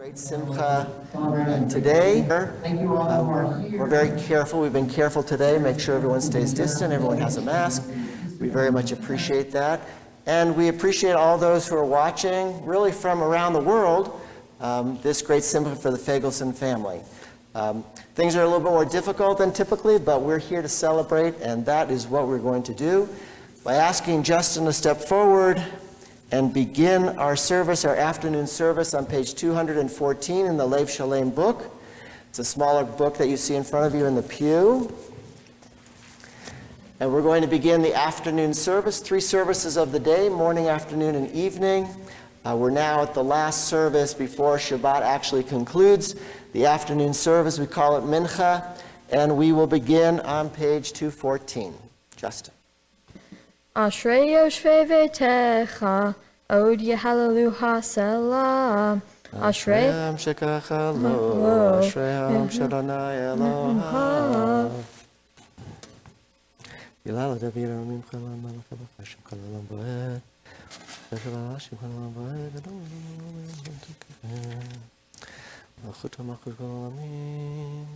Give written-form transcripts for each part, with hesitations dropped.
Great simcha, and today we're very careful. We've been careful today, make sure everyone stays distant, everyone has a mask. We very much appreciate that. And we appreciate all those who are watching, really from around the world, this great simcha for the Fagelson family. Things are a little bit more difficult than typically, but we're here to celebrate, and that is what we're going to do. By asking Justin to step forward and begin our service, our afternoon service on page 214 in the Lev Shalem book. It's a smaller book that you see in front of you in the pew. And we're going to begin the afternoon service, 3 services of the day, morning, afternoon, and evening. We're now at the last service before Shabbat actually concludes. The afternoon service, we call it Mincha, and we will begin on page 214. Justin. Ashrei Yoshvei Veitecha, Od Yehalelu HaSelah. Ashrei Am Shekacha Lo, Ashrei Am Shadonai Eloha. Yilala Davira Mim Chalam Malach Abachashim Chalam Boed. Shechalashim Chalam Boed. Malchut HaMalchut Kol Amin.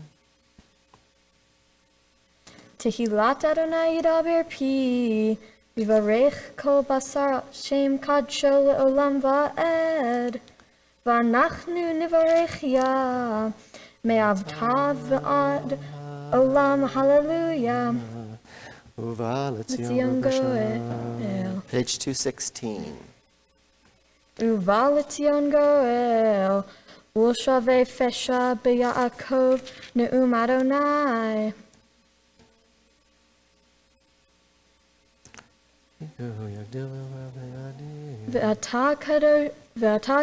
Tehilat Adonai Yidaber Pi. Vivarech kol basar Shem kadsho le'olam va'ed. V'anachnu nivarech ya. Me'avta v'ad olam hallelujah. Uva L'tzion goel. Page 216. Uva l'tzion goel. Ulshavei fesha b'Yaakov ne'um Adonai. Ve'ata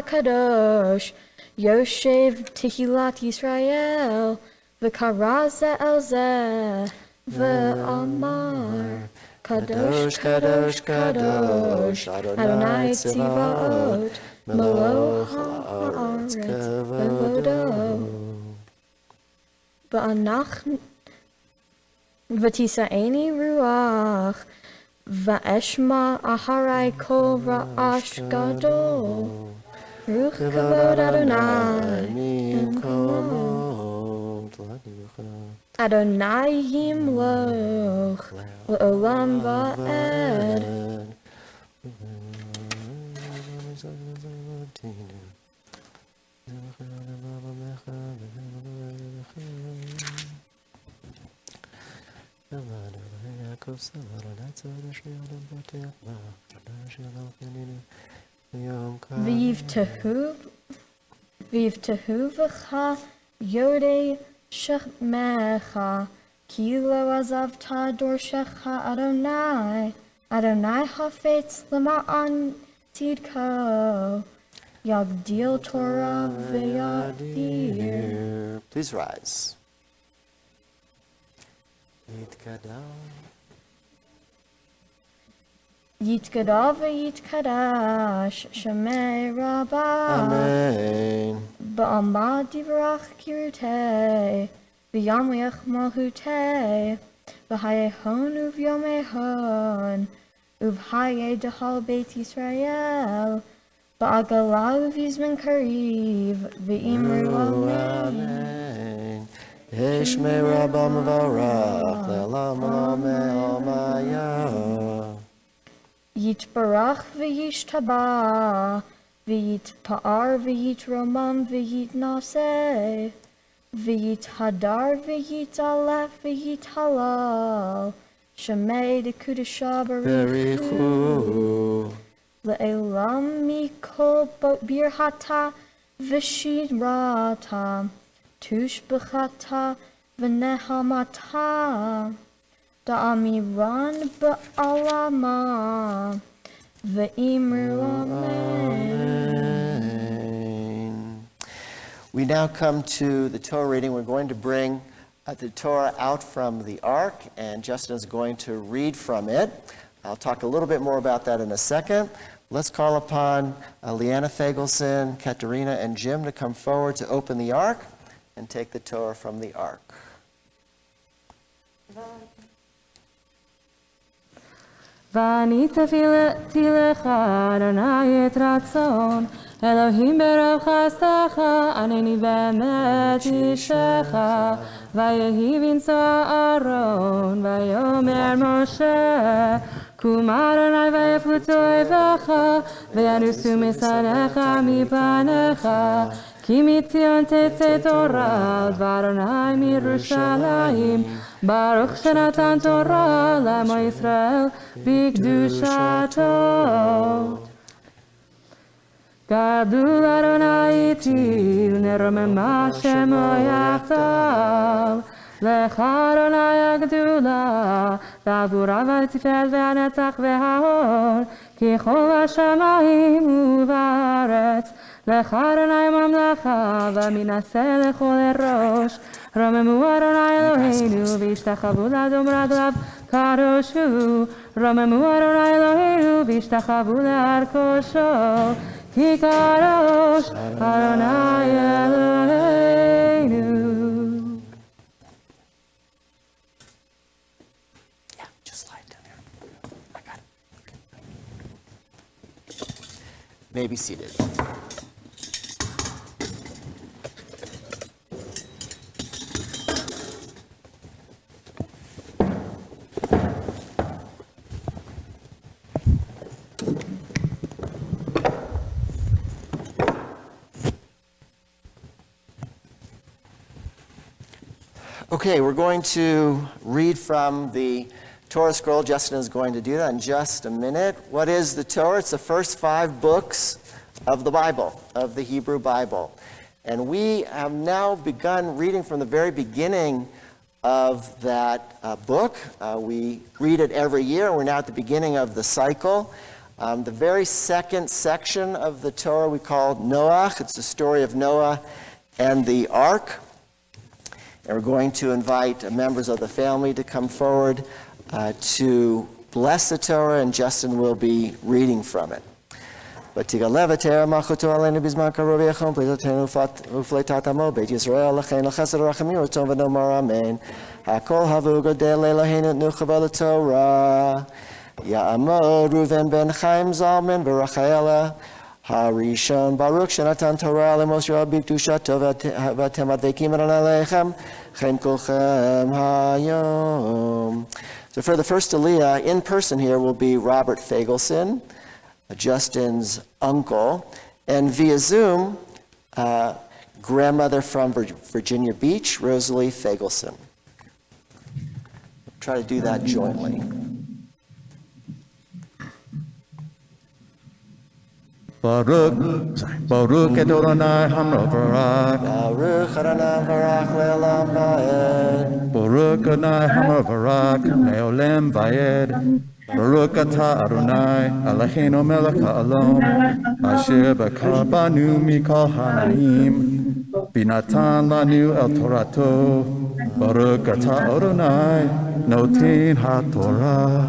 kadosh Yoshev Tehilat Yisrael Ve'kara ze'el zeh Ve'amar Kadosh Kadosh Kadosh Adonai Tzivaot Melo ha'aretz Ve'vodo Ve'anach V'tisa'eni ruach Va'eshma aharai kol ra'ash gadol. Ruch kavod Adonai imkomot. Adonai yimloch le'olam va'ed. V'yivtehu v'cha yodei shechmecha ki lo azavta dorshecha Adonai Adonai hafetz lema'an tidko yagdil Torah v'yadir. Please rise. Yitkadav v'yitkadash Shemei Rabbah. Amen. Ba'amad divrach kirutei V'yamliach malhutei V'hayehon uv'yomehon Uv'haye dehal Beit Yisrael Ba'agala uv'yizmen kariv V'imru amen. Yeshmei Rabbah mevarach le'olam me'omaya. Yitbarach v'yishtabah V'yitpa'ar v'yitromam v'yitnaseh V'yithadar v'yitalef v'yithalal Shemei dekudesha barichu Le'elam mikol birhata v'shirata Tushbechata v'nehamata Da'amiran ba'alama Ve'imru amen. We now come to the Torah reading. We're going to bring the Torah out from the Ark, and Justin is going to read from it. I'll talk a little bit more about that in a second. Let's call upon Leanna Fagelson, Katerina, and Jim to come forward to open the Ark and take the Torah from the Ark. ואני תפילתי לך, אדוני את רצון, אלוהים ברוב חסדך, ענני באמת אישך, ויהי בנשוא אהרון, ויאמר משה, קום אדוני ויפוצו אויביך, וינוסו משנאיך מפניך, כי מציון תצא תורה, ודבר אדוני מירושלים, ברוך שנתן תורה לעמו ישראל בקדושתו. גדול אדוני איתי, ונרוממה שמו יחדיו. לך אדוני הגדולה, והגבורה והתפארת והנצח וההוד, כי כל השמיים ובארץ. לך אדוני ממלכה, ומנשא לכל ראש. רוממו אדוני אלוהינו, והשתחוו לאדום רגליו קדוש הוא. רוממו אדוני אלוהינו, והשתחוו להר קודשו. כי קדוש אדוני אלוהינו. May be seated. Okay, we're going to read from the Torah scroll. Justin is going to do that in just a minute. What is the Torah? It's the first 5 books of the Bible, of the Hebrew Bible. And we have now begun reading from the very beginning of that book. We read it every year. We're now at the beginning of the cycle. The very second section of the Torah we call Noah. It's the story of Noah and the ark. And we're going to invite members of the family to come forward to bless the Torah, and Justin will be reading from it. ותגלה ותראה מלכותו עלינו בזמן קרוב ויחום פליטותינו ופליטת עמו בית ישראל לכן לחסד ורחמים ורצון ונאמר אמן. הכל הבו גדל לאלוהינו תנו כבוד לתורה. יעמוד ראובן בן חיים זלמן ורחלה הראשון ברוך שנתן תורה למשה רבנו בקדושתו ואתם הדבקים עליכם כן כולכם היום. So for the first Aliyah, in person here will be Robert Fagelson, Justin's uncle, and via Zoom, grandmother from Virginia Beach, Rosalie Fagelson. Try to do that jointly. Baruch Adonai Hamro Barak. Baruch Adonai Barak Le'olam Va'ed. Baruch Adonai Hamro Barak Le'olam Va'ed. Baruch Atah Adonai Eloheinu Melech Ha'olam Asher Bakar Banu Mikol Hanaim Binatan Lanu El Torato. Baruch Atah Adonai Notin HaTorah.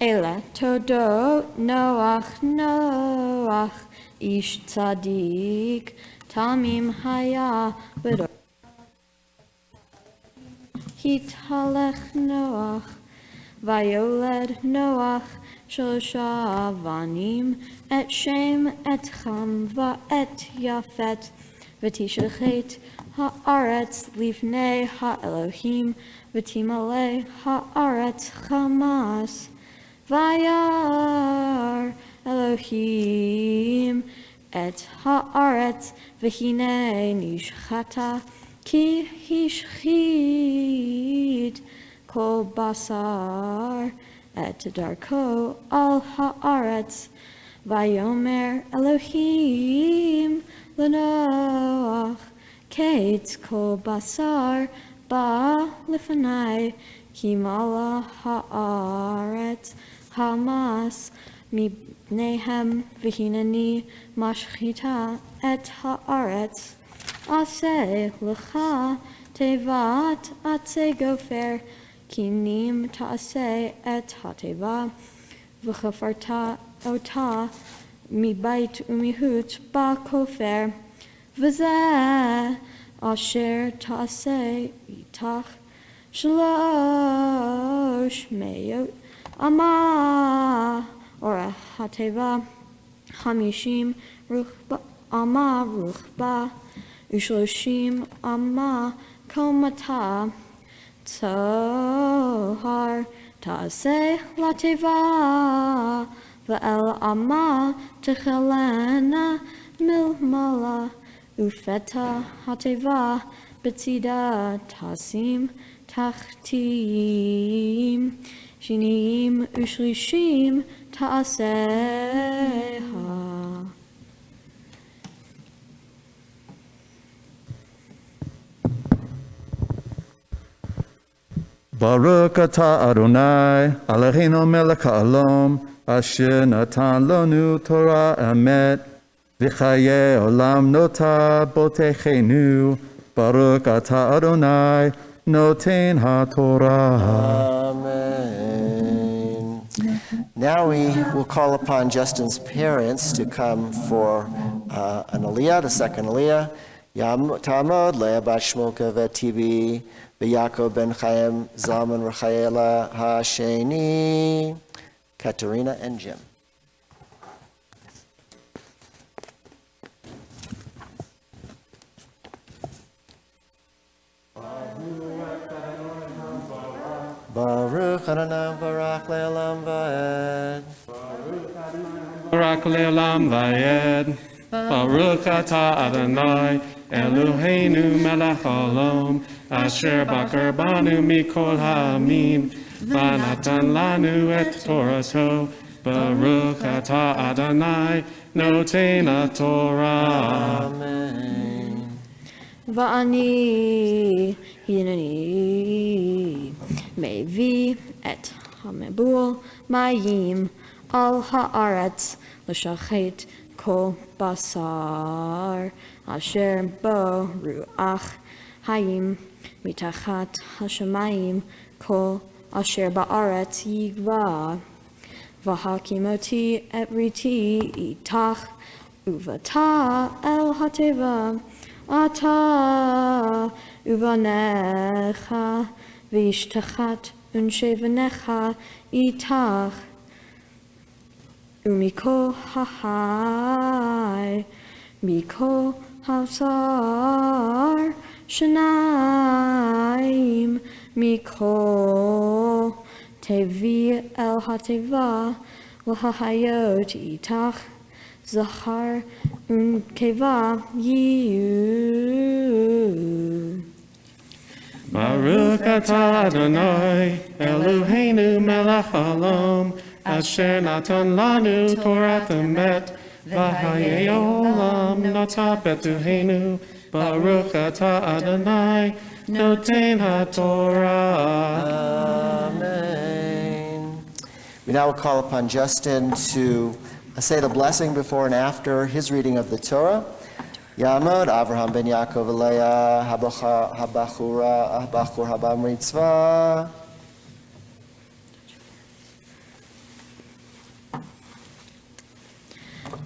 Ele todot Noach ish tzadik tamim haya b'do hitalech Noach vayoled Noach shlosha vanim et Shem et Cham va'et Yafet v'tishachet ha'aretz livnei ha'elohim v'timalei ha'aretz chamas Vayar Elohim et haaretz v'hinei nishchata ki hishchid kol basar et darko al haaretz vayomer Elohim l'noach kate kol basar ba lifanai ki mala haaretz Hamas mibnehem v'hineni mashchita et haaretz aseh lecha tevat atze gofer kinim ta'aseh et hateva v'chafarta ota מבית ומחוץ בכופר, וזה אשר תעשה איתך 300 אמה אורך התיבה, 50 אמה רוחבה, ו30 אמה קומתה. צוהר תעשה לתיבה, ואל אמה תכלנה מלמעלה, ופתע התיבה בצידה תשים תחתים, שניים ושלישים תעשיה. Baruch atah Adonai, Eloheinu melech ha'olam, asher natan lanu Torah emet, v'chayei olam nota botechenu. Baruch atah Adonai, noten ha'Torah. Amen. Now we will call upon Justin's parents to come for an aliyah, the second aliyah. Yam Tamod Leah Bat Shmulka Vetibi V'Yaakov Ben Chaim Zalman Rachayela Hasheni. Katerina and Jim. Baruch Adonai Barak Le'olam Va'ed. Barak le'olam vayed. Baruch atah Adonai, Eloheinu melech haolam, asher bakar banu mikol ha'amim, v'natan lanu et Torato. Baruch atah Adonai, noten ha'Torah. Amen. ואני הנני מביא את המבול מים על הארץ לשחט כל בשר אשר בו רוח חיים מתחת השמיים, כל אשר בארץ יגבע. והקימותי את בריתי איתך ובאת אל התיבה, אתה ובניך ואשתך ונשי איתך, ומכל החי מכל הבשר שניים מכל תביא אל התיבה, והחיות איתך זכר ונקבה יהיו. Baruch atah Adonai, Eloheinu melech haolam, asher natan lanu Torat emet, v'hayei olam nata betuhenu. Baruch atah Adonai, noten ha'Torah. Amen. We now will call upon Justin to say the blessing before and after his reading of the Torah. Yamod Avraham ben Yaakov Leah Habachur Bar Mitzvah.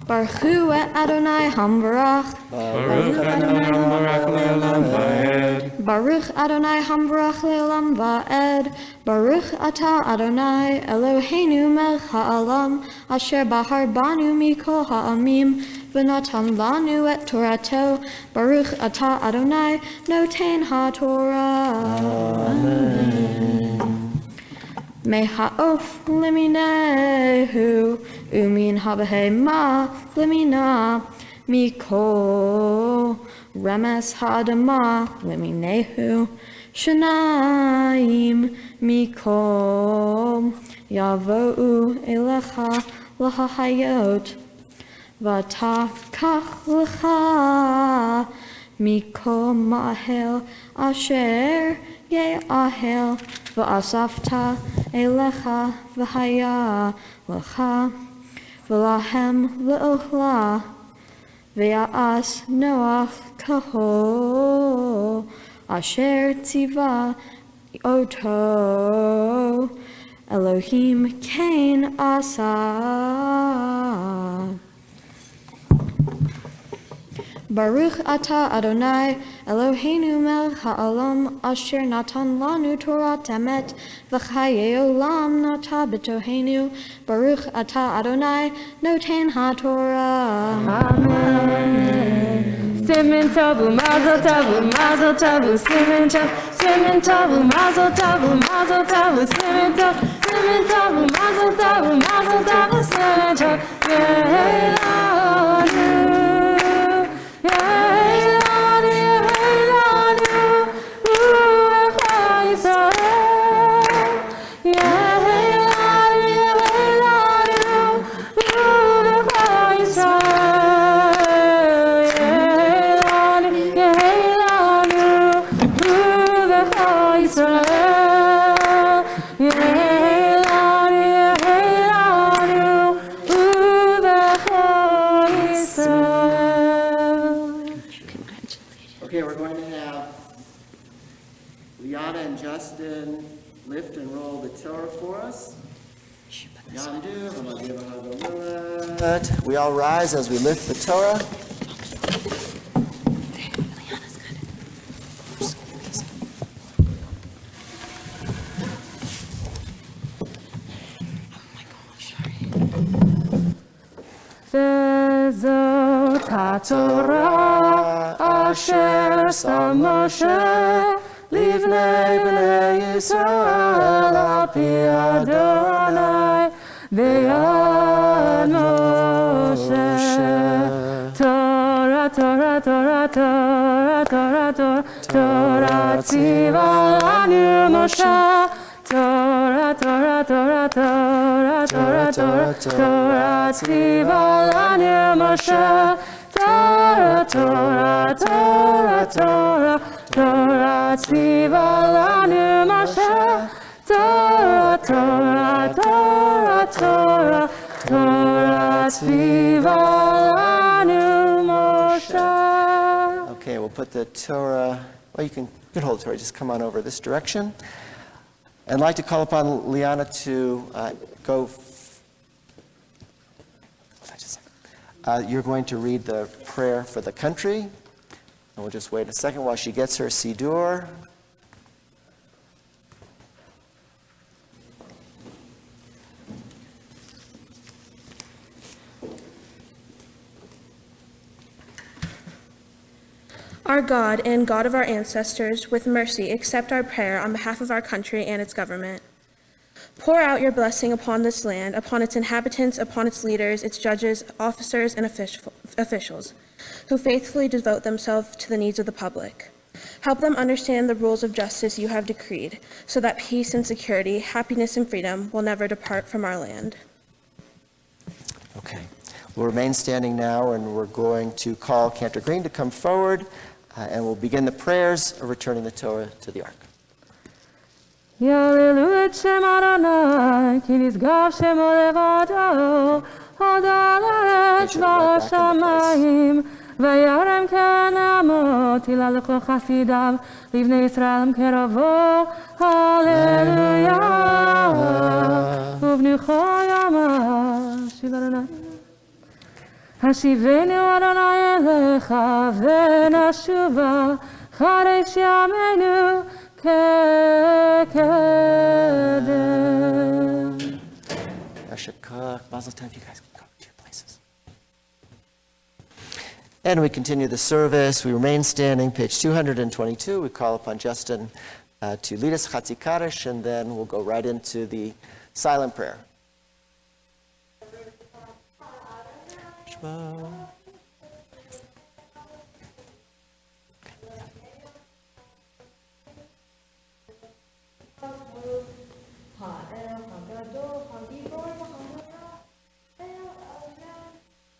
Baruch Adonai Hambarach. Baruch Adonai Barak le'olam va'ed. Baruch Adonai Hambarach le'olam va'ed. Baruch atah Adonai Eloheinu melech ha'olam, asher bahar banu mikol ha'amim, v'natan lanu et Torato. Baruch atah Adonai noten ha'Torah. Amen. Meha'of leminehu, umin habehema lemina, mikol remes ha'adama leminehu, shanayim mikol yavo'u elecha lahayot, v'takach lecha mikol ma'ahel asher ye'ahel, v'asafta elecha v'haya lecha, v'lahem le'ochla, v'ya'as Noach kaho, asher tziva oto, Elohim kain asa. Baruch atah Adonai Eloheinu melech ha'olam asher natan lanu Torat emet v'chayei olam nata b'tohenu. Baruch atah Adonai noten ha'Torah. Amen. Simen tavu, mazel tavu, mazel tavu, simen tavu, mazel tavu, mazel tavu, simen tavu, mazel tavu, mazel tavu, simen tavu, Yehelanu, Yehelanu, Yehelanu, Ulecha Yisrael, Yehelanu, Yehelanu, Ulecha Yisrael, Yehelanu, Yehelanu, Ulecha Yisrael, Yehelanu, Yehelanu, Ulecha Yisrael. Okay, we're going to have Liana and Justin lift and roll the Torah for us. We all rise as we lift the Torah. וזאת התורה אשר שם משה לבני בני ישראל על פי אדוני ביד משה. תורה, תורה, תורה, תורה, תורה, תורה, תורה ציווה לנו משה. תורה, תורה, תורה, תורה, תורה, תורה, תורה ציווה לנו משה. תורה, תורה, תורה, תורה, תורה ציווה לנו משה. תורה, תורה, תורה, תורה, תורה ציווה לנו משה. Okay, we'll put the Torah, well, you can hold the Torah, just come on over this direction. I'd like to call upon Liana to go. You're going to read the prayer for the country, and we'll just wait a second while she gets her Siddur. Our God and God of our ancestors, with mercy, accept our prayer on behalf of our country and its government. Pour out your blessing upon this land, upon its inhabitants, upon its leaders, its judges, officers, and officials, who faithfully devote themselves to the needs of the public. Help them understand the rules of justice you have decreed, so that peace and security, happiness and freedom will never depart from our land. Okay. We'll remain standing now, and we're going to call Cantor Green to come forward, and we'll begin the prayers of returning the Torah to the Ark. יעללו את שם אדוני, כי נשגב שמו לבדו, הודה לארץ והשמיים, וירם כנעמות, היללכו חסידיו, לבני ישראל קרבו, הללויה, ובנוכו ימה, שיב אדוני. השיבנו אדוני אליך, ונשובה, חדש ימינו, Mazel tov, you guys can go to your places. And we continue the service. We remain standing, page 222. We call upon Justin to lead us Chatzi Kaddish, and then we'll go right into the silent prayer. Shema.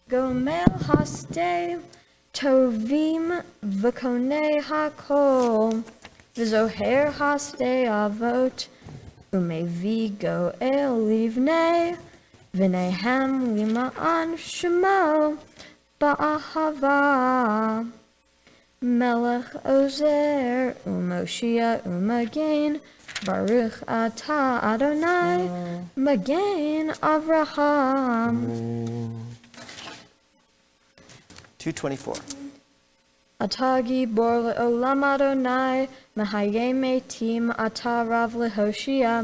Gomel hasde tovim v'konei hakol v'zoher hasde avot umevi goel livnei v'nehem lima'an shemo ba'ahava melech ozer umoshia umagain Baruch atah Adonai magain Avraham. 224. אתה גיבור לעולם אדוני, מחיה מתים אתה רב להושיע.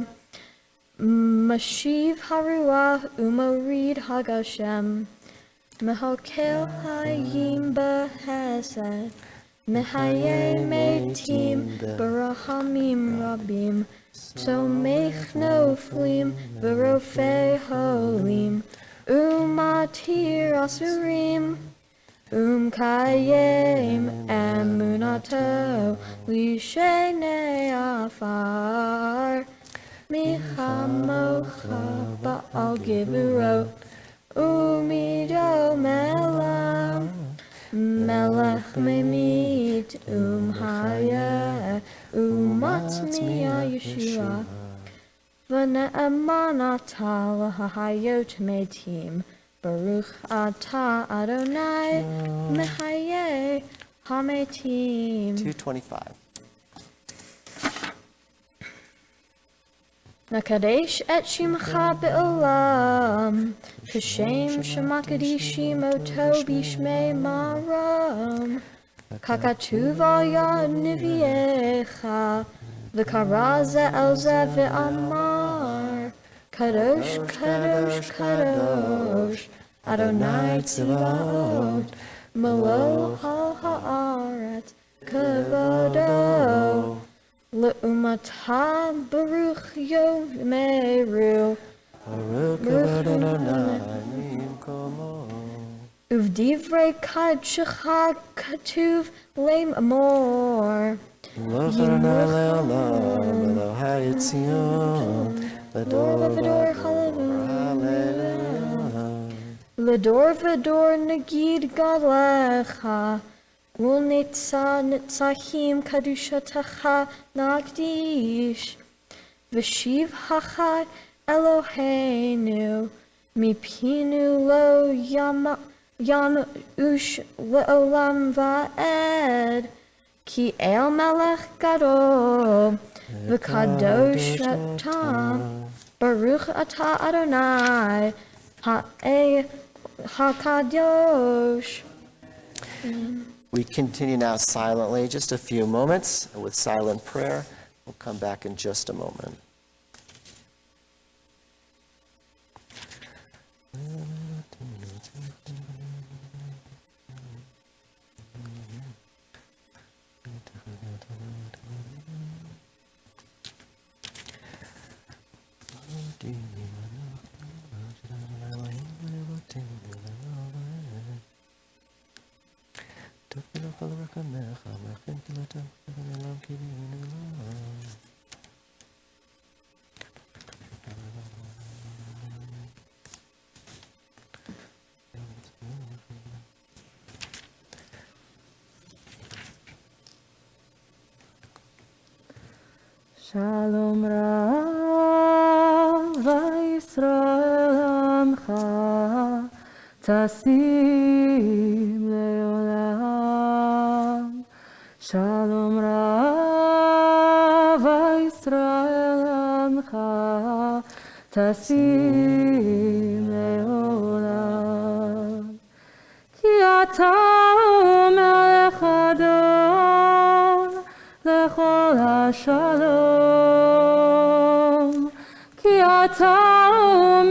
משיב הרוח ומוריד הגשם, מהקל חיים בחסד, מחיה מתים ברחמים רבים, צומח נופלים ורופא חולים, ומתיר אסורים. ומקיים אמונתו לשני עפר, מחמוך בעל גבורות ומידו מלך, מלך ממית ומחיה ומצמיע ישועה. ונאמן אתה להחיות מתים, ברוך אתה אדוני מחיה המתים. 225. נקדש את שמך בעולם, כשם שמקדישים אותו בשמי מרום. ככתוב על יד נביאיך, וקרא זה אל זה ואמר, קדוש קדוש קדוש אדוני צבאות, מלוא כל הארץ כבודו. לאומתה ברוך יאמרו, ברוך אדוני ממקומו. ובדברי קודשך כתוב לאמור, ברוך אדוני לעולם, אלוהי ציון, לדור ודור, הללויה. לדור ודור נגיד גדלך, ולנצחים קדושתך נקדיש. ושיב החי אלוהינו, מפינו לא ימוש לעולם ועד, כי אל מלך גדול וקדוש אתה, ברוך אתה אדוני הקדוש. We continue now silently, just a few moments with silent prayer. We'll come back in just a moment. Shalom Rav Yisrael Amcha Tasim Leolam. Shalom Rav Yisrael Amcha Tasim Leolam. Ki ata melech adon lechol hashalom. Ki ata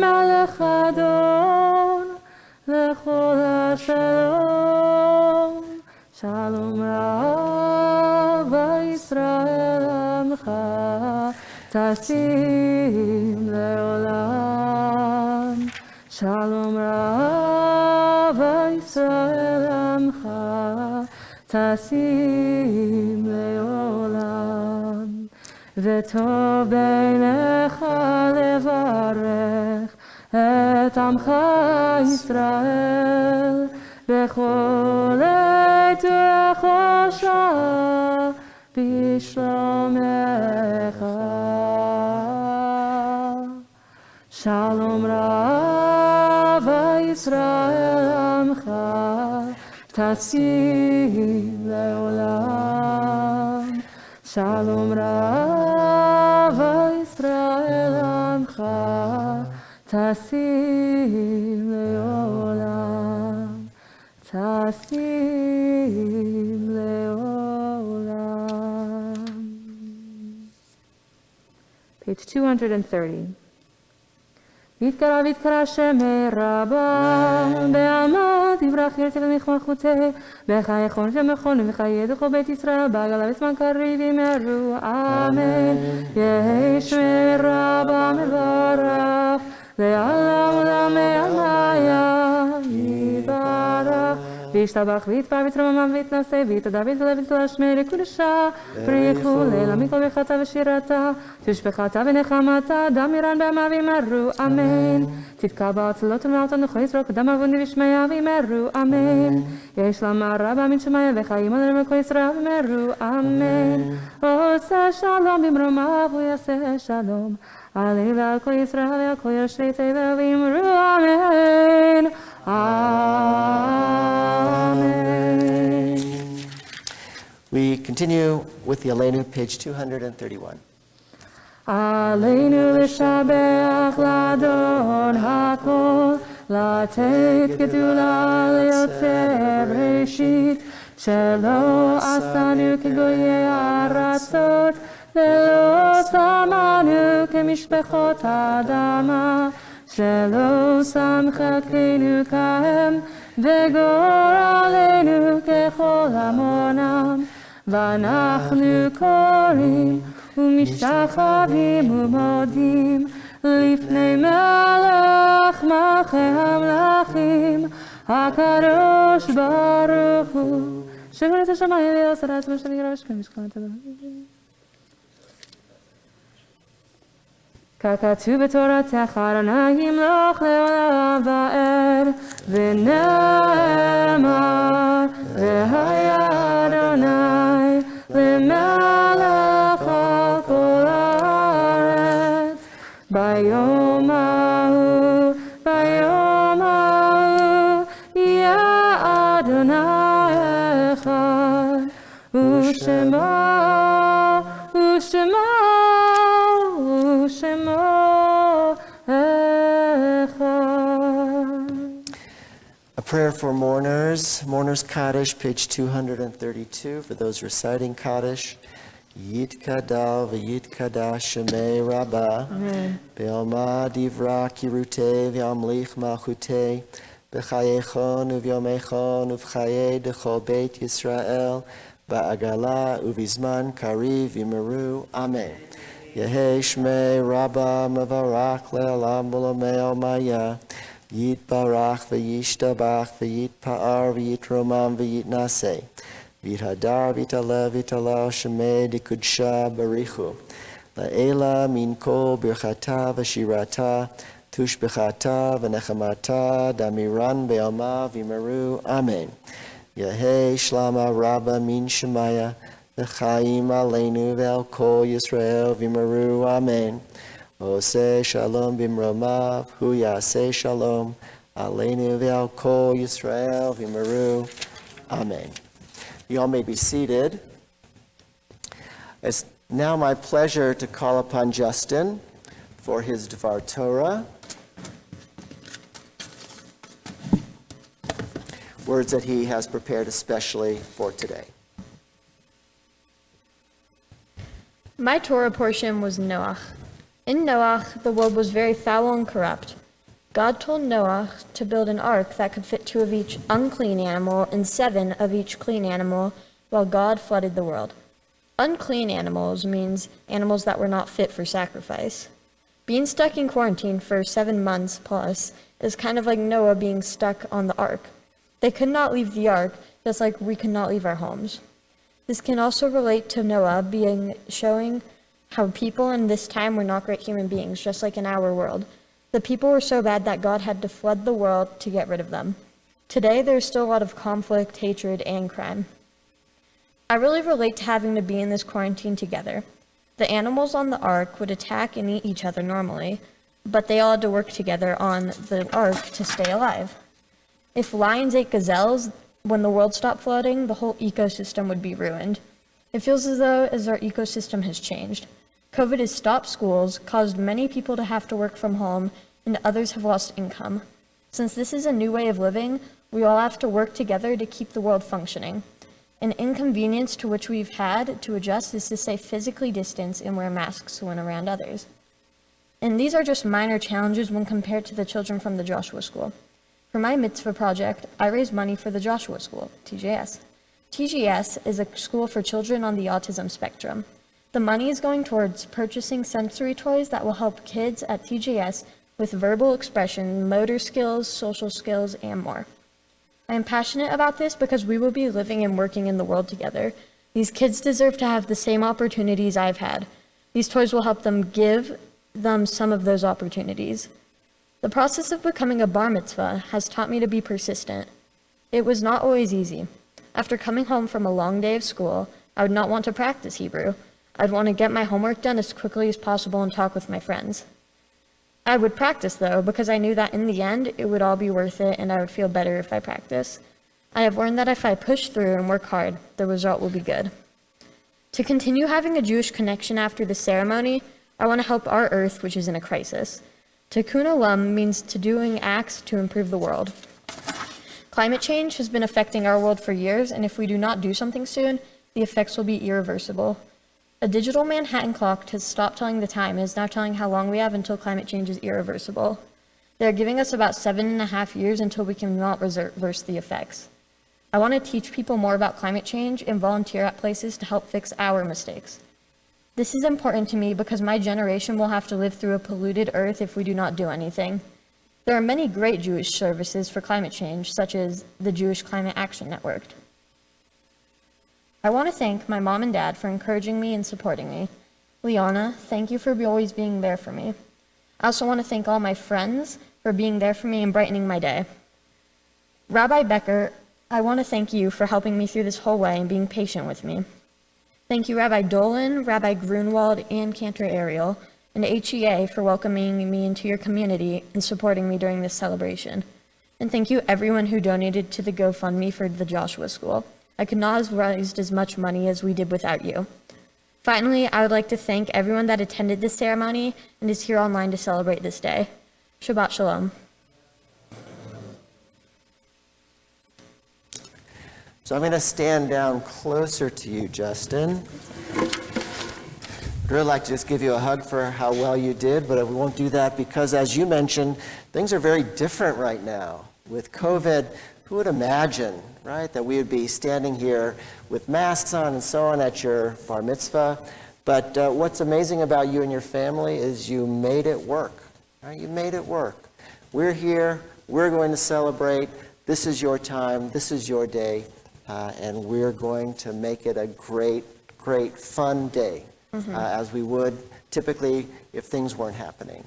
melech adon lechol hashalom. Shalom Rav Yisrael Amcha Tasim Leolam. Shalom Rav Yisrael Amcha Tasim Leolam. V'tov beinecha levarech et amcha Yisrael b'chol עת ובכל שעה בשלומך. Shalom Rav Yisrael Amcha Tasim Leolam. Shalom Rav Yisrael Amcha Tasim Leolam. Tasim Leolam. page 230. ויתקרא ויתקרא שמי רבה, בעלמא תברח ירצה ומחמחותה, בחיי חון שמחון ובחיי דחו בית ישראל, בעגלה בזמן קריב ימרו, אמן. יהי שמי רבה מברך, לעולם ולעמי עליה יברך. וישתבח ויתפאר ויתרומם ויתנשא ויתהדר ויתהלל ויתהלל שמי לקודשה, בריחו לילה מכל ברכתה ושירתה, תשבחתה ונחמתה, דם ירן בעמה וימרו, אמן. תתקע באצלות ומעט הנוכל יזרוק, דם אבוני ושמיה וימרו, אמן. יש לה רבה מן שמיה וחיים עליהם לכל ישראל וימרו, אמן. עושה שלום במרומיו הוא יעשה שלום, עליו ועל כל ישראל ועל כל יושבי תבל וימרו, אמן. Amen. We continue with the Aleinu, page 231. עלינו לשבח לאדון הכל, לתת גדולה ליוצר בראשית, שלא עשנו כגויי הארצות, ולא שמנו כמשפחות האדמה, שלא שם חלקנו כהם, וגורלנו ככל המונם, ואנחנו קוראים ומשתחווים ומודים לפני מלך מלכי המלכים, הקדוש ברוך הוא, שבר את השמיים ויעשה לעצמו שנגרע ושכם משכנת אלוהים. ככתוב בתורתך אדוני ימלוך לעולם ועד, ונאמר והיה אדוני למלך על כל הארץ. ביום ההוא יהיה אדוני אחד, ושמו A prayer for mourners, Mourners Kaddish, page 232, for those reciting Kaddish. Yitkadal v'yitkadash shemei Rabbah, be'alma divra kirutei v'amlich malchutei, b'chayechon uvyomechon uv'chayei dechol beit Yisrael, ba'agala uvizman kariv yimeru. Amen. Yehei shmei Rabbah mevarach le'olam v'lomei maya, Yitbarach v'yishtabach v'yitpa'ar v'yitromam v'yitnaseh, v'yithadar v'yitalev v'yitalal shemei dikudsha barichu, la'ela min kol birchata v'shirata, tushbechata v'nechamata, damiran be'alma v'yimeru. Amen. Yehei shlama rabba min shemaya, v'chaim aleinu ve'al kol Yisrael v'yimeru. Amen. Oseh shalom bimromav, hu yaseh shalom, aleinu ve'al kol Yisrael v'yimeru. Amen. You all may be seated. It's now my pleasure to call upon Justin for his Dvar Torah. Words that he has prepared especially for today. My Torah portion was Noach. In Noach, the world was very foul and corrupt. God told Noach to build an ark that could fit 2 of each unclean animal and 7 of each clean animal while God flooded the world. Unclean animals means animals that were not fit for sacrifice. Being stuck in quarantine for 7 months plus is kind of like Noah being stuck on the ark. They could not leave the ark, just like we could not leave our homes. This can also relate to Noah showing how people in this time were not great human beings, just like in our world. The people were so bad that God had to flood the world to get rid of them. Today, there's still a lot of conflict, hatred, and crime. I really relate to having to be in this quarantine together. The animals on the ark would attack and eat each other normally, but they all had to work together on the ark to stay alive. If lions ate gazelles, when the world stopped flooding, the whole ecosystem would be ruined. It feels as though our ecosystem has changed. COVID has stopped schools, caused many people to have to work from home, and others have lost income. Since this is a new way of living, we all have to work together to keep the world functioning. An inconvenience to which we've had to adjust is to stay physically distanced and wear masks when around others. And these are just minor challenges when compared to the children from the Joshua School. For my mitzvah project, I raised money for the Joshua School, TJS. TJS is a school for children on the autism spectrum. The money is going towards purchasing sensory toys that will help kids at TJS with verbal expression, motor skills, social skills, and more. I am passionate about this because we will be living and working in the world together. These kids deserve to have the same opportunities I've had. These toys will help them give them some of those opportunities. The process of becoming a bar mitzvah has taught me to be persistent. It was not always easy. After coming home from a long day of school, I would not want to practice Hebrew. I'd want to get my homework done as quickly as possible and talk with my friends. I would practice, though, because I knew that in the end, it would all be worth it and I would feel better if I practiced. I have learned that if I push through and work hard, the result will be good. To continue having a Jewish connection after the ceremony, I want to help our earth, which is in a crisis. Tikkun Olam means to doing acts to improve the world. Climate change has been affecting our world for years, and if we do not do something soon, the effects will be irreversible. A digital Manhattan clock has stopped telling the time and is now telling how long we have until climate change is irreversible. They're giving us about 7.5 years until we cannot reverse the effects. I want to teach people more about climate change and volunteer at places to help fix our mistakes. This is important to me because my generation will have to live through a polluted earth if we do not do anything. There are many great Jewish services for climate change, such as the Jewish Climate Action Network. I want to thank my mom and dad for encouraging me and supporting me. Liana, thank you for always being there for me. I also want to thank all my friends for being there for me and brightening my day. Rabbi Becker, I want to thank you for helping me through this whole way and being patient with me. Thank you, Rabbi Dolan, Rabbi Grunwald, and Cantor Ariel, and HEA for welcoming me into your community and supporting me during this celebration. And thank you everyone who donated to the GoFundMe for the Joshua School. I could not have raised as much money as we did without you. Finally, I would like to thank everyone that attended this ceremony and is here online to celebrate this day. Shabbat Shalom. So I'm going to stand down closer to you, Justin. I'd really like to just give you a hug for how well you did, but we won't do that because, as you mentioned, things are very different right now. With COVID, who would imagine, right, that we would be standing here with masks on and so on at your bar mitzvah? But what's amazing about you and your family is you made it work. Right? You made it work. We're here. We're going to celebrate. This is your time. This is your day. And we're going to make it a great, great, fun day, as we would typically if things weren't happening.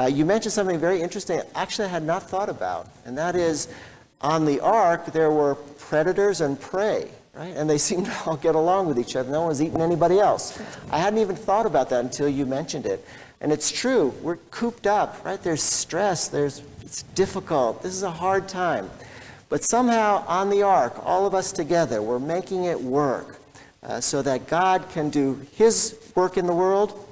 You mentioned something very interesting, actually I had not thought about, and that is on the ark there were predators and prey, right? And they seemed to all get along with each other. No one was eating anybody else. I hadn't even thought about that until you mentioned it. And it's true, we're cooped up, right? There's stress, it's difficult, this is a hard time. But somehow on the ark, all of us together, we're making it work so that God can do his work in the world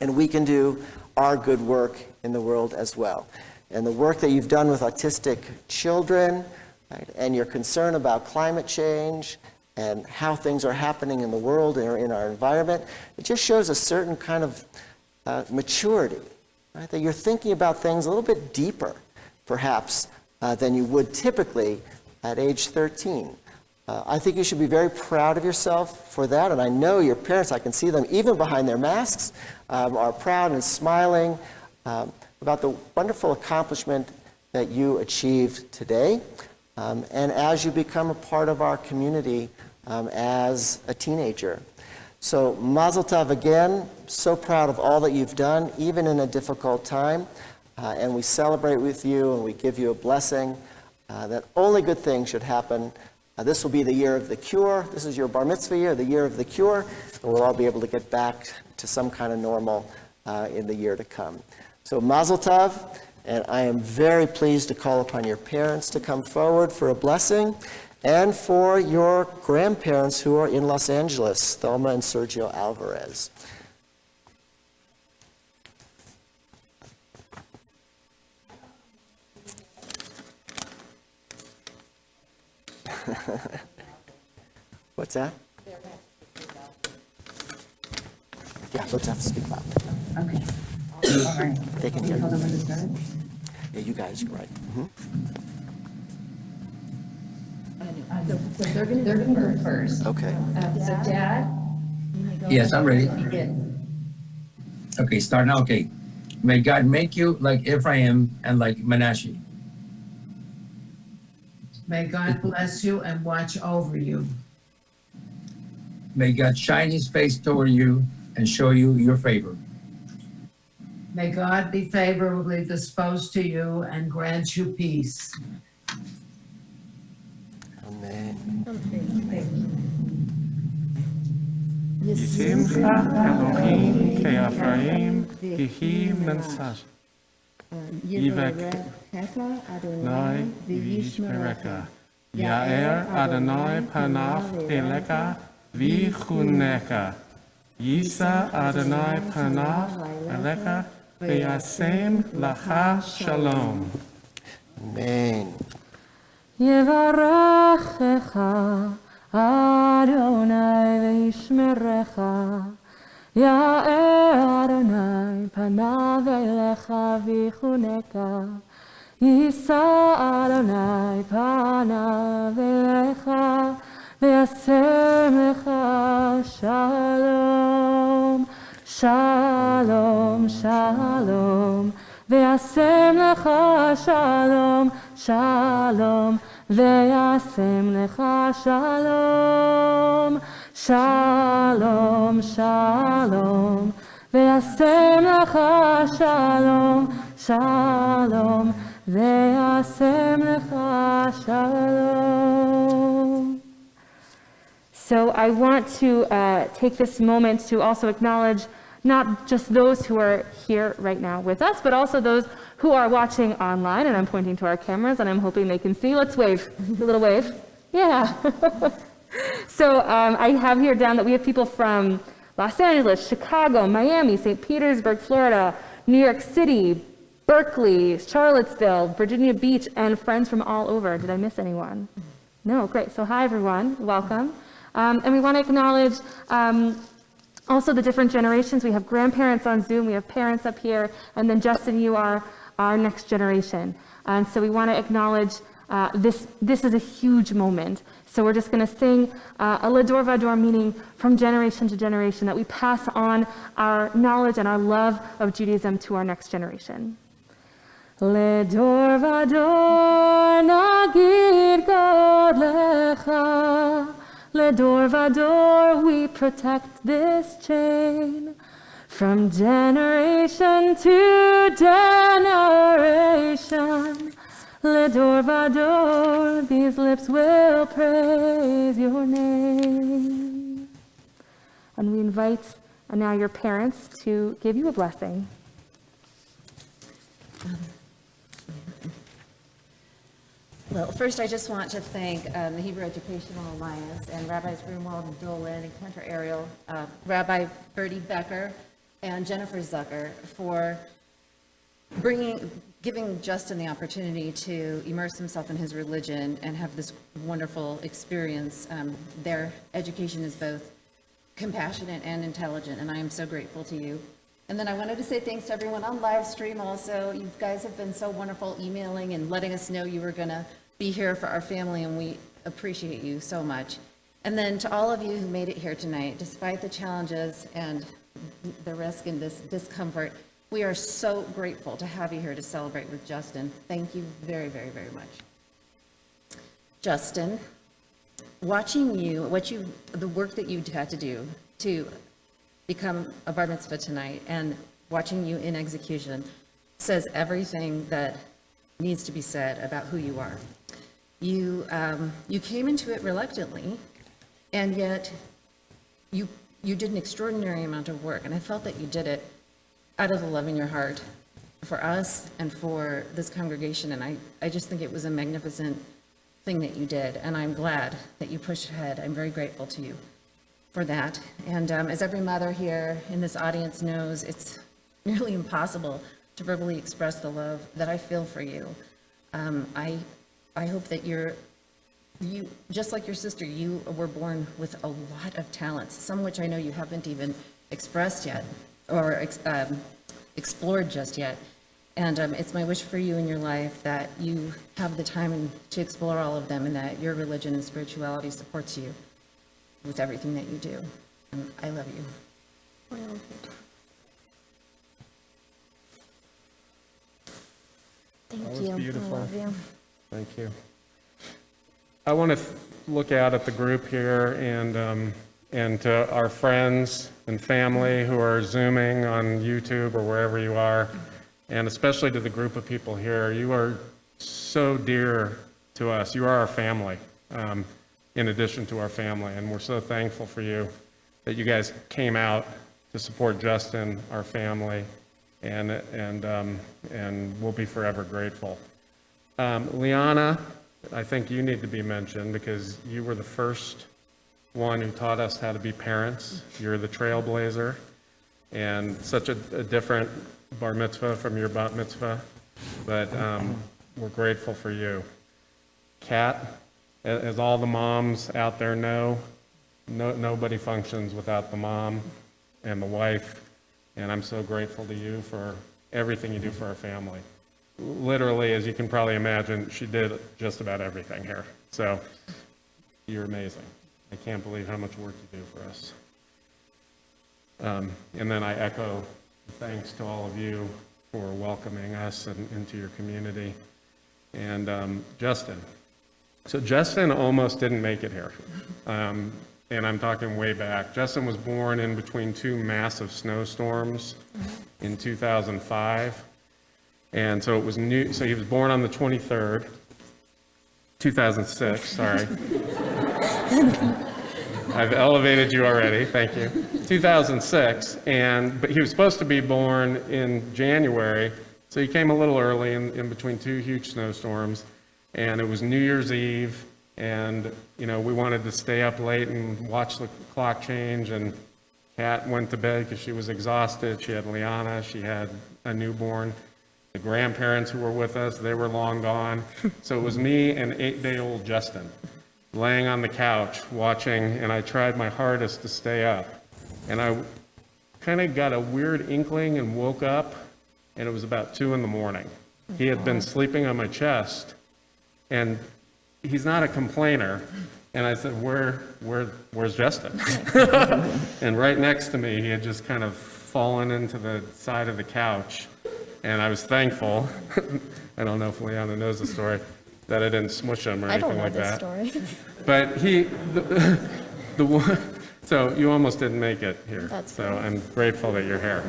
and we can do our good work in the world as well. And the work that you've done with autistic children, right, and your concern about climate change and how things are happening in the world or in our environment, it just shows a certain kind of maturity, right? That you're thinking about things a little bit deeper, perhaps, than you would typically at age 13. I think you should be very proud of yourself for that, and I know your parents, I can see them even behind their masks, are proud and smiling about the wonderful accomplishment that you achieved today, and as you become a part of our community as a teenager. So Mazel Tov again, so proud of all that you've done, even in a difficult time, and we celebrate with you and we give you a blessing that only good things should happen. This will be the year of the cure. This is your bar mitzvah year, the year of the cure, and we'll all be able to get back to some kind of normal in the year to come. So Mazel Tov, and I am very pleased to call upon your parents to come forward for a blessing, and for your grandparents who are in Los Angeles, Thelma and Sergio Alvarez. What's that? Yeah, let's have to speak loud. Okay. They can hear you. Yeah, you guys, you're right. So they're gonna go first. Okay. So Dad? Yes, I'm ready. Okay, start now. Okay. May God make you like Ephraim and like Manasseh. May God bless you and watch over you. May God shine his face toward you and show you your favor. May God be favorably disposed to you and grant you peace. Amen. Yisimcha Elohim Ke'Ephraim Hihi Mensach Yivarechecha Noi Adonai V'yishmerecha Ya'er Adonai Panav Elecha V'chunecha Yisa Adonai Panav Elecha V'yasem Lacha Shalom. Amen. Yevarechecha Adonai v'yishmerecha Ya'er Adonai panav elecha v'chunecha Yisa Adonai panav elecha v'yasem lecha shalom Shalom Shalom v'yasem lecha shalom Shalom Ve'asem lecha shalom, shalom, shalom. Ve'asem lecha shalom, shalom. Ve'asem lecha shalom. So I want to take this moment to also acknowledge not just those who are here right now with us, but also those who are watching online, and I'm pointing to our cameras, and I'm hoping they can see. Let's wave, a little wave. Yeah. So I have here down that we have people from Los Angeles, Chicago, Miami, St. Petersburg, Florida, New York City, Berkeley, Charlottesville, Virginia Beach, and friends from all over. Did I miss anyone? No, great. So hi, everyone. Welcome. And we want to acknowledge also the different generations. We have grandparents on Zoom, we have parents up here, and then Justin, you are our next generation. And so we want to acknowledge this is a huge moment. So we're just going to sing a Ledor Vador, meaning from generation to generation, that we pass on our knowledge and our love of Judaism to our next generation. Ledor Vador nagid God lecha, Ledor Vador we protect this chain. From generation to generation, Ledor Vador, these lips will praise your name. And we invite now your parents to give you a blessing. Well, first I just want to thank the Hebrew Educational Alliance and Rabbis Grunwald and Dolan and Cantor Ariel, Rabbi Bertie Becker, and Jennifer Zucker for giving Justin the opportunity to immerse himself in his religion and have this wonderful experience. Their education is both compassionate and intelligent, and I am so grateful to you. And then I wanted to say thanks to everyone on live stream also. You guys have been so wonderful emailing and letting us know you were going to be here for our family, and we appreciate you so much. And then to all of you who made it here tonight, despite the challenges and the risk and this discomfort, we are so grateful to have you here to celebrate with Justin. Thank you very, very, very much. Justin, watching you, the work that you had to do to become a bar mitzvah tonight, and watching you in execution says everything that needs to be said about who you are. You came into it reluctantly, and yet you did an extraordinary amount of work, and I felt that you did it out of the love in your heart for us and for this congregation, and I just think it was a magnificent thing that you did, and I'm glad that you pushed ahead. I'm very grateful to you for that. And as every mother here in this audience knows, it's nearly impossible to verbally express the love that I feel for you. I hope that you, just like your sister, you were born with a lot of talents, some which I know you haven't even expressed yet, or explored just yet. And it's my wish for you in your life that you have the time to explore all of them, and that your religion and spirituality supports you with everything that you do. And I love you. Thank That was you. beautiful. I love you. Thank you. I want to look out at the group here and to our friends and family who are Zooming on YouTube or wherever you are, and especially to the group of people here. You are so dear to us. You are our family, in addition to our family, and we're so thankful for you that you guys came out to support Justin, our family, and we'll be forever grateful. Liana, I think you need to be mentioned because you were the first one who taught us how to be parents. You're the trailblazer, and such a different bar mitzvah from your bat mitzvah, but we're grateful for you. Kat, as all the moms out there know, nobody functions without the mom and the wife, and I'm so grateful to you for everything you do for our family. Literally, as you can probably imagine, she did just about everything here. So you're amazing. I can't believe how much work you do for us. And then I echo thanks to all of you for welcoming us into your community. And Justin. So Justin almost didn't make it here. And I'm talking way back. Justin was born in between two massive snowstorms in 2005. And so it was new, so he was born on the 23rd, 2006, sorry. I've elevated you already, thank you. 2006, but he was supposed to be born in January, so he came a little early in between two huge snowstorms, and it was New Year's Eve, and we wanted to stay up late and watch the clock change, and Kat went to bed because she was exhausted. She had Liana, she had a newborn. The grandparents who were with us, they were long gone. So it was me and 8-day-old Justin laying on the couch watching, and I tried my hardest to stay up. And I kind of got a weird inkling and woke up, and it was about 2 a.m. He had been sleeping on my chest, and he's not a complainer. And I said, where's Justin? And right next to me, he had just kind of fallen into the side of the couch. And I was thankful, I don't know if Liana knows the story, that I didn't smush him or anything like that. I don't know this story. But so you almost didn't make it here. That's so great. I'm grateful that you're here.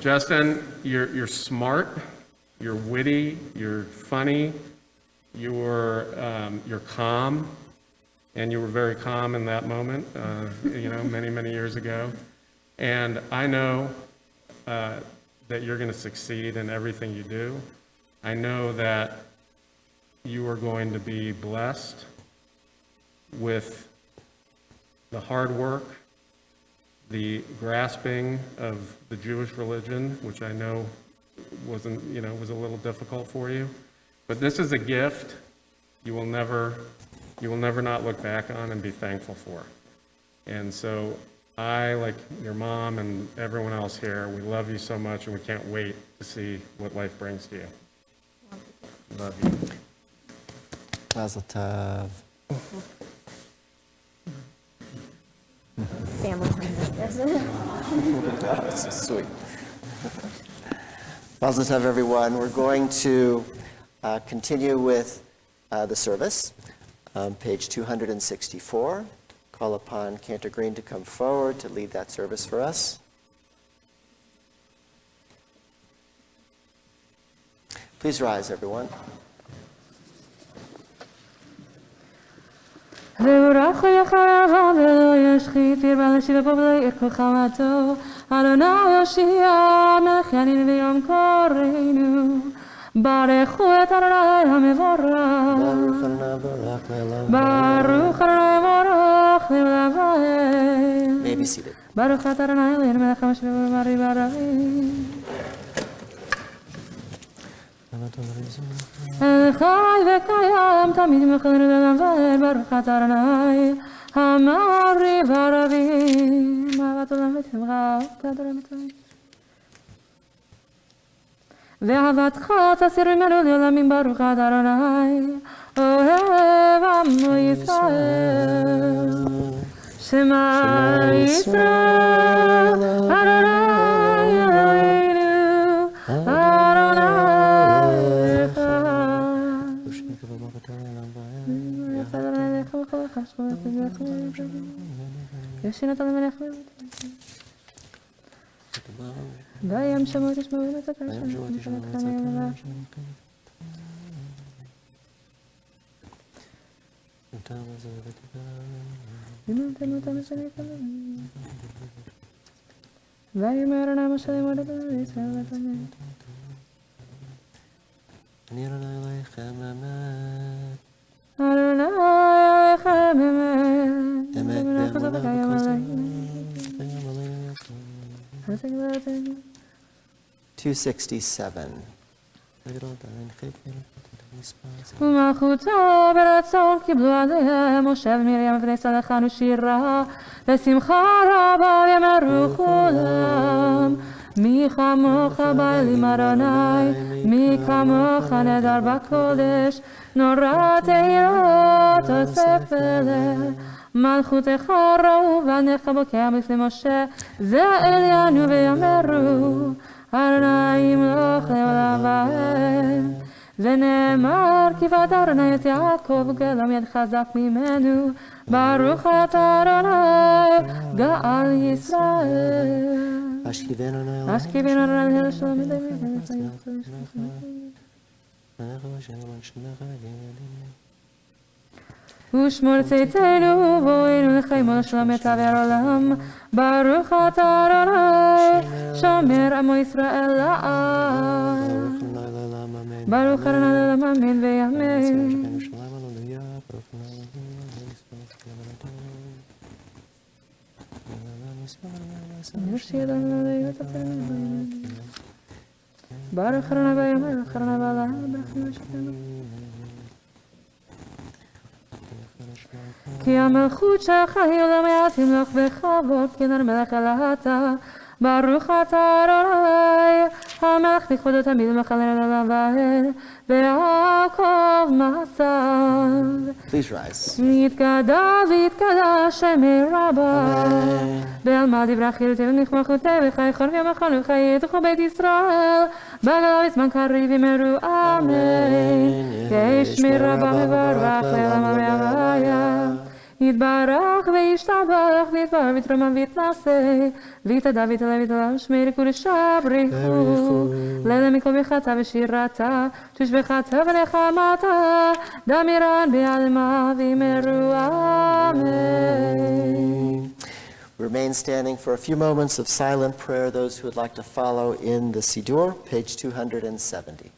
Justin, you're smart, you're witty, you're funny, you're calm, and you were very calm in that moment, many, many years ago. And I know that you're going to succeed in everything you do. I know that you are going to be blessed with the hard work, the grasping of the Jewish religion, which I know was a little difficult for you. But this is a gift you will never not look back on and be thankful for. And so I, like your mom and everyone else here, we love you so much, and we can't wait to see what life brings to you. Love you. Mazel tov. Family time, yes. Oh, that's so sweet. Mazel tov, everyone. We're going to continue with the service. Page 264. Call upon Cantor Green to come forward to lead that service for us. Please rise, everyone. Baruch et Adonai HaMevorach. Baruch Adonai Mevorach Le'olam. May be seated. Baruch et Adonai Eloheinu melech haMashiach v'mari baraim. Chai v'kayam tamid mechanu l'olam va'ed. Baruch et Adonai HaMari baraim. Ahavat olam v'timcha. Adonai mitzvah. ואהבתך תסיר ממנו לעולמים ברוך אתה אדוני אוהב עמו ישראל שמע ישראל אדוני אלוהינו אדוני אחד ישנת למלך וים שמות ישמעו את הקרש ויאמר אדוני משה לאמור את ישראל ותאמר אני אדוני אלוהיכם אמת. אדוני אלוהיכם אמת אמת חזק באמונה וכל עלינו. 267. ומלכותו ברצון קיבלו עליהם משה ומרים ובני ישראל לחנו שירה בשמחה רבה יאמרו כולם מי כמוך באלים אדוני מי כמוך נדר בקודש נורא תהילות אוסף פלא מלכותך ראו וענך בוקע בפני משה זה עלינו ויאמרו אדוני ימלוך לעולם ועד ונאמר כי ועד אדוני את יעקב גלם יד חזק ממנו ברוך אתה אדוני גאל ישראל אשכיבנו אדוני אל שלום ושמור צאתנו ובואנו לחיים ולשלום את עבר עולם ברוך אתה אדוני שומר עמו ישראל לעד ברוך אדוני לעולם אמן ויאמן ברוך אדוני ויאמר ברוך אדוני בעולם ברוך אדוני כי המלכות שלך היא עולם מעט ימלוך בכבוד כי נר מלך אלא אתה ברוך אתה אדוני המלך בכבודו תמיד ומחלל עולם ועד ויעקב מסד Please rise. ויתגדל ויתגדל שמי רבה בעלמא דברי חירותי ונכמלכותי וחי חורב ימחן וחיי תוכו בית ישראל בגלל בזמן קריב יאמרו אמן יש מי רבה מברך לעולם והוויה יתברך וישתבח ויתבר ויתרומם ויתנשא ויתדע ויתעלה ויתעלה שמי קודשה בריחו לילה מכל בחטא ושירתה תושבחתה ונחמתה דמירן בעלמא ויאמרו אמן. Remain standing for a few moments of silent prayer, those who would like to follow in the Siddur, page 270.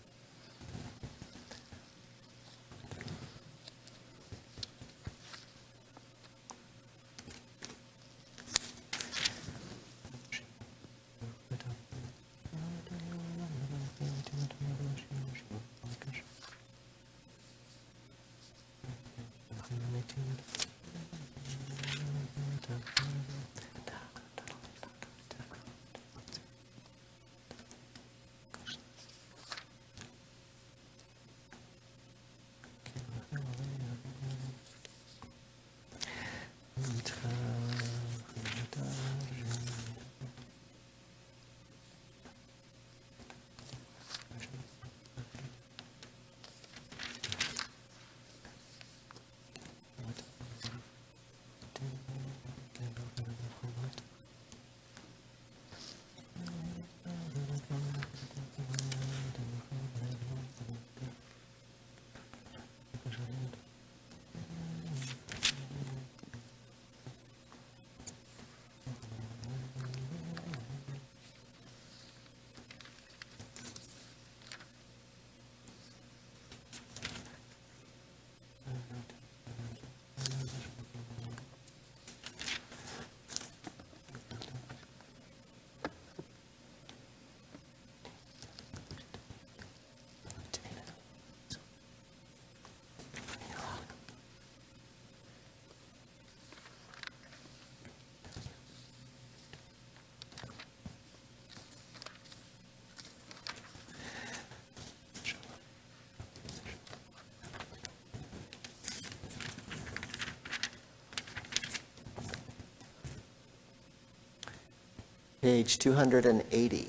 page 280.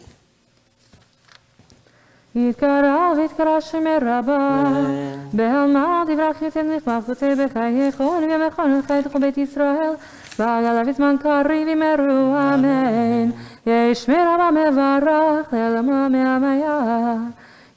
יתקרא ויתקרא שמי רבה, בהמה דברך יוצא נכמח כותב בחייכון ומכון חייתך בית ישראל, ועגלה בזמן קריב ימרו אמן, יש מרבה מברך לעלמה מהמיה,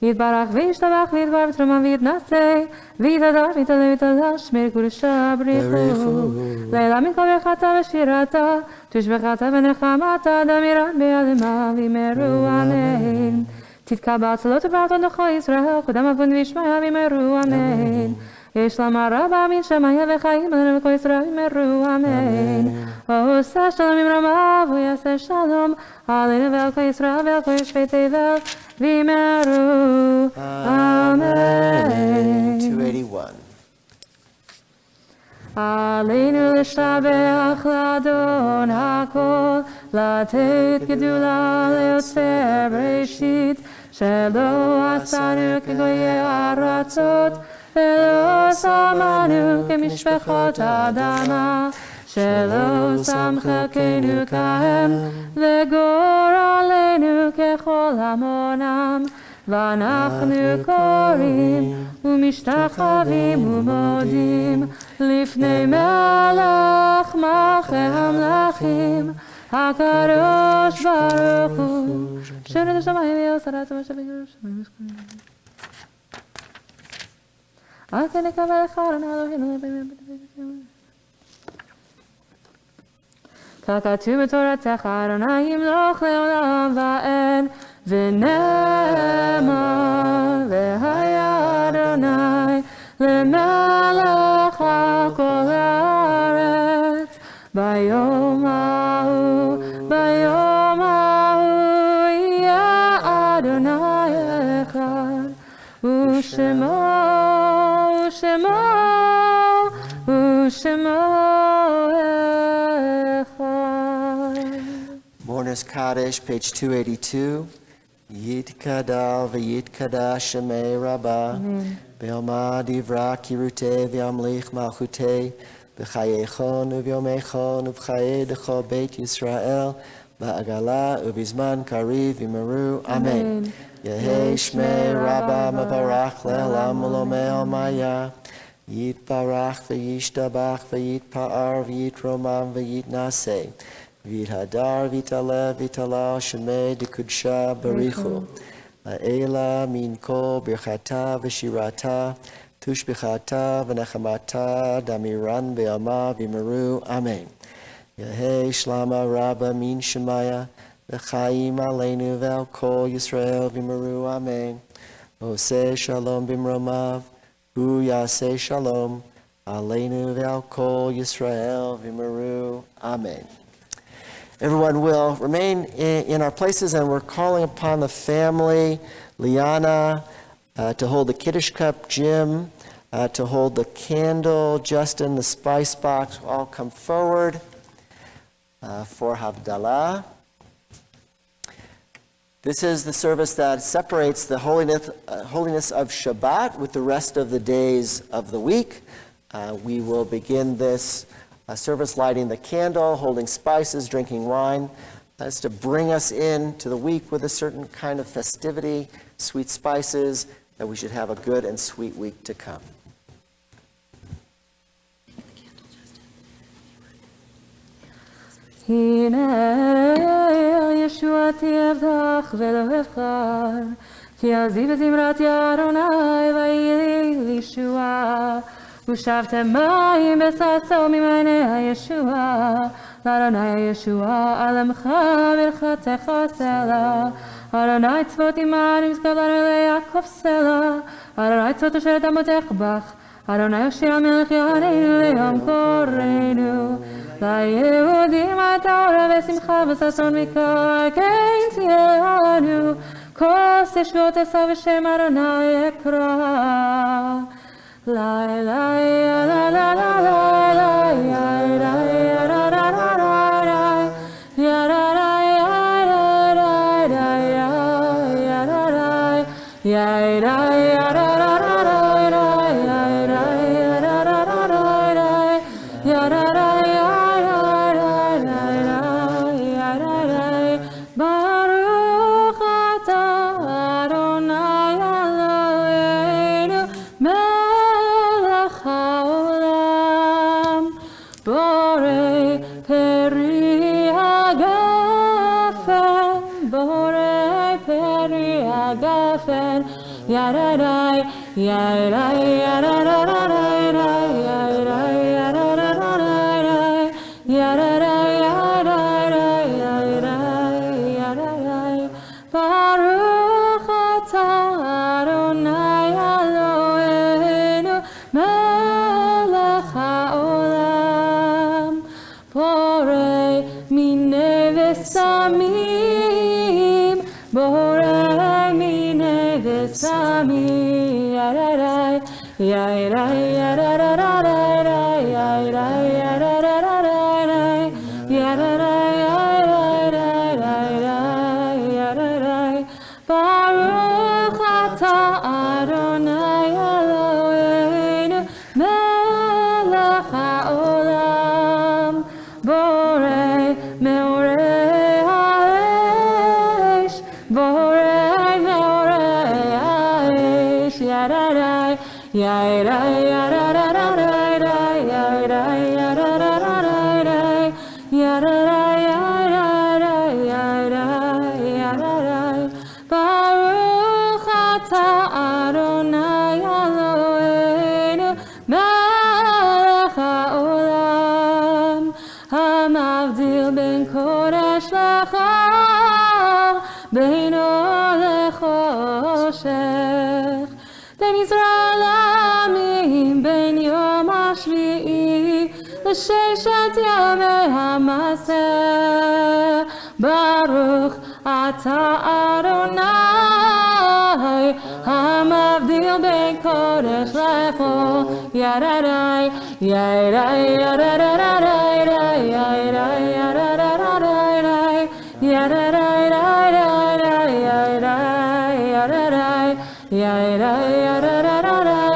יתברך וישתבח ויתבר ותרומה ויתנשא, ויתהדר ויתהלל ויתהדר שמר קודשה בריחו, לילה מכל ברכתה ושירתה, תושבחתה ונחמתה, דמירת בידמה וימרו אמן. תתקבע צלות ובעתות נוכל ישראל, קודם אבון וישמעיה וימרו אמן. יש למה רבה מן שמיה וחיים עלינו וכל ישראל וימרו אמן. עושה שלום עם רמה ויעשה שלום עלינו ועל כל ישראל ועל כל יושבי תבל וימרו אמן. 281. עלינו לשבח לאדון הכל, לתת גדולה ליוצר בראשית, שלא עשנו כגויי ארצות, ולא שמנו כמשפחות האדמה, שלא שם חלקנו כהם, לגורלנו ככל המונם. ואנחנו קוראים ומשתחווים ומודים לפני מלך מלכי המלכים הקדוש ברוך הוא שרת השמיים ויוסרת המשאבים ירושלים על כן נקבל לך ארון אלוהינו ככתוב בתורתך אדוני ימלוך לעולם ועד ונאמר והיה אדוני למלך על כל הארץ ביום ההוא יהיה אדוני אחד ושמו אחד. Mourner's Kaddish, page 282. Yitkadal v'yitkadash shemei rabba, be'alma divra kirute v'yamlich malchute, b'chayechon u'v'yomechon u'v'chaye d'chol beit Yisrael, ba'agala u'v'zman kariv v'meru. Amen. Yehi shmei rabba mavarach le'elam u'lomei almaya, yitbarach v'yishtabach v'yitpa'ar v'yitromam v'yitnaseh. V'yithadar v'yitalev v'yitalal shemei d'kudsha barichu. La'ela min kol birchata v'shirata, tushbichata v'nechamata, damiran be'alma v'meru. Amen. Yehei shlama rabba min shemaya, v'chaim aleinu ve'al kol Yisrael v'meru. Amen. Oseh shalom b'mromav, hu yaseh shalom, aleinu ve'al kol Yisrael v'meru. Amen. Everyone will remain in our places, and we're calling upon the family, Liana, to hold the Kiddush cup, Jim, to hold the candle, Justin, the spice box. All come forward for Havdalah. This is the service that separates the holiness of Shabbat with the rest of the days of the week. We will begin this service lighting the candle, holding spices, drinking wine. That's to bring us into the week with a certain kind of festivity, sweet spices, that we should have a good and sweet week to come. ישועתי אבטח ולא אבחר, כי עזי בזמרת אדוני ויהי לי ישועה. ושבתם מים בששו ממעייני הישועה, לאדוני הישועה על עמך ברכתך סלע. אדוני צבאות עמנו משגב לנו ליעקב סלע, אדוני צבאות אשר את עמותך בך, אדוני יושיע מלך יעננו ליום קורנו. ליהודים אתה עורב ושמחה וששון ויקר, כן תהיה לנו כל ששבות עשה ושם אדוני אקרא. La la la la la la la la yad bafen, yadadai, yadai, yadadadadai, yadai, yadadadadai, yadadai, yadadai, yadai, yadadai. Baruch atah Adonai Eloheinu melech haolam, borei minei v'samim, borei minei v'samim, yadadai, yadai, yadadadadai, yadai, yadadadadai, yadadai, yadadai, yadadai. Baruch atah Adonai Eloheinu melech haolam, borei meorei ha'esh, borei meorei ha'esh, yadadai, yadai, yadadadadai, yadai, yadadadadai, yadadai, yadai, yadai, yadadai. Baruch atah Adonai Eloheinu melech haolam, hamavdil ben kodesh lechol, ben or lechoshech, ben Yisrael l'amim, ben yom hashvi'i l'sheshet yamei hamaseh. Baruch atah Adonai, hamavdil ben kodesh lechol, yadadai, yadai, yadadadadai, yadai, yadadadadai, yadadai, yadadai, yadadai, yadadai, yadadadadai,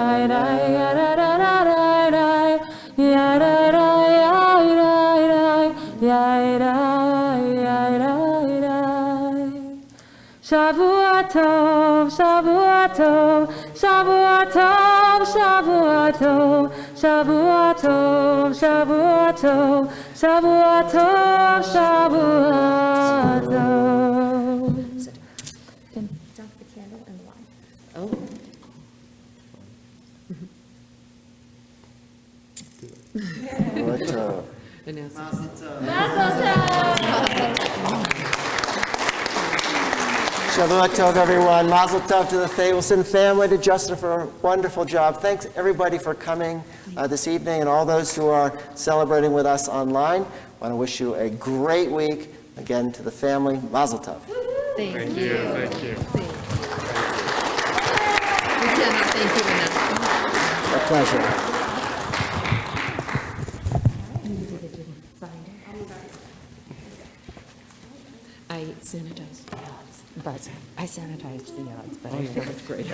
yadai, yadadadadai, yadadai, yadai, yadai. Shavua tov, Shavua tov, Shavua tov, Shavua tov, Shavua tov, Shavua tov, Shavua tov, Shavua tov. Then dump the candle and the wine. Oh. What, Shavua Tov, everyone. Mazel Tov to the Fagelson family, to Justin for a wonderful job. Thanks, everybody, for coming this evening, and all those who are celebrating with us online. I want to wish you a great week. Again, to the family, Mazel Tov. Thank Thank you. you, thank you. We cannot thank you enough. A pleasure. I sanitized the odds, but I sanitized the odds, but I feel it's great.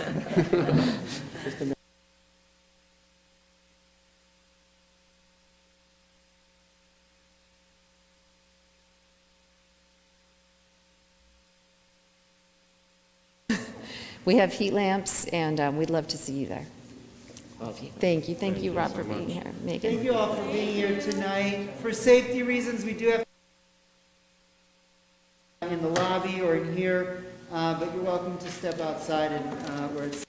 We have heat lamps, and we'd love to see you there. Thank you, Rob, for being here. Megan? Thank you all for being here tonight. For safety reasons, we do have in the lobby or in here, but you're welcome to step outside and where it's